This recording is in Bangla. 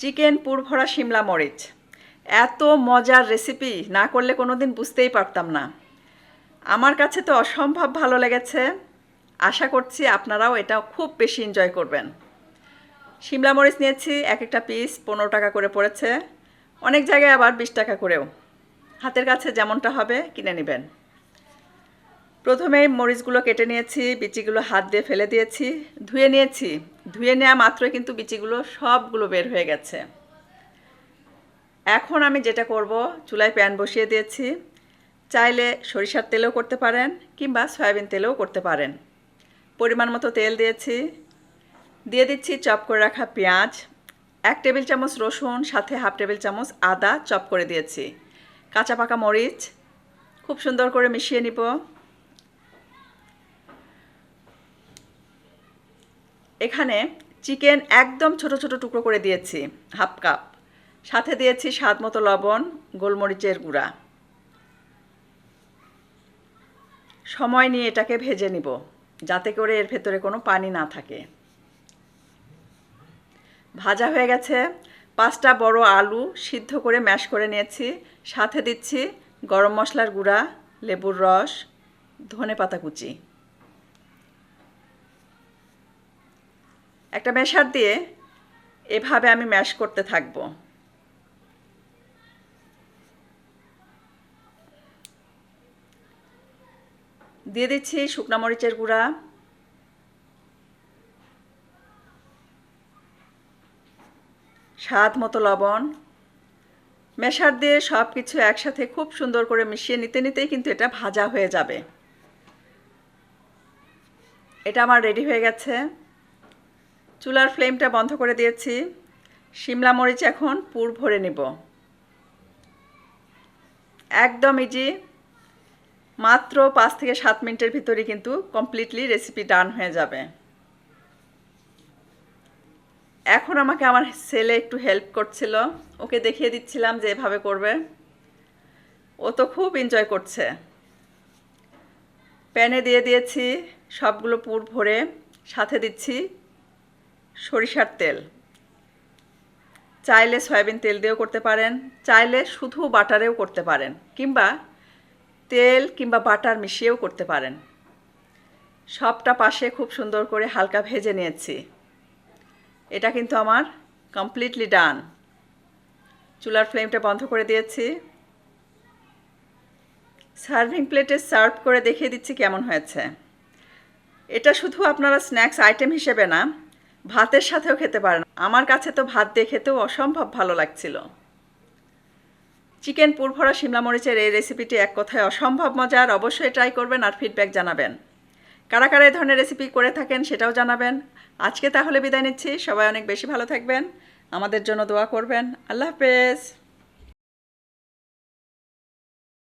চিকেন পুরভরা শিমলা মরিচ। এত মজার রেসিপি না করলে কোনো দিন বুঝতেই পারতাম না। আমার কাছে তো অসম্ভব ভালো লেগেছে। আশা করছি আপনারাও এটা খুব বেশি এনজয় করবেন। শিমলা মরিচ নিয়েছি, এক একটা পিস 15 টাকা করে পড়েছে, অনেক জায়গায় আবার 20 টাকা করেও। হাতের কাছে যেমনটা হবে কিনে নেবেন। প্রথমেই মরিচগুলো কেটে নিয়েছি, বিচিগুলো হাত দিয়ে ফেলে দিয়েছি, ধুয়ে নিয়েছি। ধুয়ে নেওয়া মাত্রই কিন্তু বিচিগুলো সবগুলো বের হয়ে গেছে। এখন আমি যেটা করব, চুলায় প্যান বসিয়ে দিয়েছি। চাইলে সরিষার তেলেও করতে পারেন কিংবা সয়াবিন তেলেও করতে পারেন। পরিমাণ মতো তেল দিয়েছি, দিয়ে দিচ্ছি চপ করে রাখা পেঁয়াজ, 1 টেবিল চামচ রসুন, সাথে হাফ টেবিল চামচ আদা চপ করে দিয়েছি, কাঁচা পাকা মরিচ খুব সুন্দর করে মিশিয়ে নিব। এখানে চিকেন একদম ছোট ছোট টুকরো করে দিয়েছি, হাফ কাপ। সাথে দিয়েছি স্বাদ মতো লবণ, গোলমরিচের গুঁড়া। সময় নিয়ে এটাকে ভেজে নিব যাতে করে এর ভেতরে কোনো পানি না থাকে। ভাজা হয়ে গেছে। 5টা বড় আলু সিদ্ধ করে ম্যাশ করে নিয়েছি। সাথে দিচ্ছি গরম মশলার গুঁড়া, লেবুর রস, ধনেপাতা কুচি। একটা ম্যাশার দিয়ে এভাবে আমি ম্যাশ করতে থাকব। দিয়ে দিচ্ছি শুকনো মরিচের গুঁড়া, স্বাদ মতো লবণ। ম্যাশার দিয়ে সব কিছু একসাথে খুব সুন্দর করে মিশিয়ে নিতে নিতেই কিন্তু এটা ভাজা হয়ে যাবে। এটা আমার রেডি হয়ে গেছে। চুলার ফ্লেমটা বন্ধ করে দিয়েছি। শিমলা মরিচ এখন পুর ভরে নেব। একদম ইজি, মাত্র 5 থেকে 7 মিনিটের ভিতরে কিন্তু কমপ্লিটলি রেসিপি ডান হয়ে যাবে। এখন আমাকে আমার ছেলে একটু হেল্প করছিল, ওকে দেখিয়ে দিচ্ছিলাম যে এভাবে করবে। ও তো খুব এনজয় করছে। প্যানে দিয়ে দিয়েছি সবগুলো পুর ভরে, সাথে দিচ্ছি সরিষার তেল। চাইলে সয়াবিন তেল দিয়েও করতে পারেন, চাইলে শুধু বাটারেও করতে পারেন, কিংবা তেল কিংবা বাটার মিশিয়েও করতে পারেন। সবটা পাশে খুব সুন্দর করে হালকা ভেজে নিয়েছি। এটা কিন্তু আমার কমপ্লিটলি ডান। চুলার ফ্লেমটা বন্ধ করে দিয়েছি। সার্ভিং প্লেটে সার্ভ করে দেখিয়ে দিচ্ছি কেমন হয়েছে। এটা শুধু আপনারা স্ন্যাক্স আইটেম হিসেবে না, ভাতের সাথেও খেতে পারেন। আমার কাছে তো ভাত দিয়ে খেতেও অসম্ভব ভালো লাগছিল। চিকেন পুরভরা শিমলা মরিচের এই রেসিপিটি এক কথায় অসম্ভব মজার। অবশ্যই ট্রাই করবেন আর ফিডব্যাক জানাবেন। কারা কারা এই ধরনের রেসিপি করে থাকেন সেটাও জানাবেন। আজকে তাহলে বিদায় নিচ্ছি। সবাই অনেক বেশি ভালো থাকবেন, আমাদের জন্য দোয়া করবেন। আল্লাহ হাফেজ।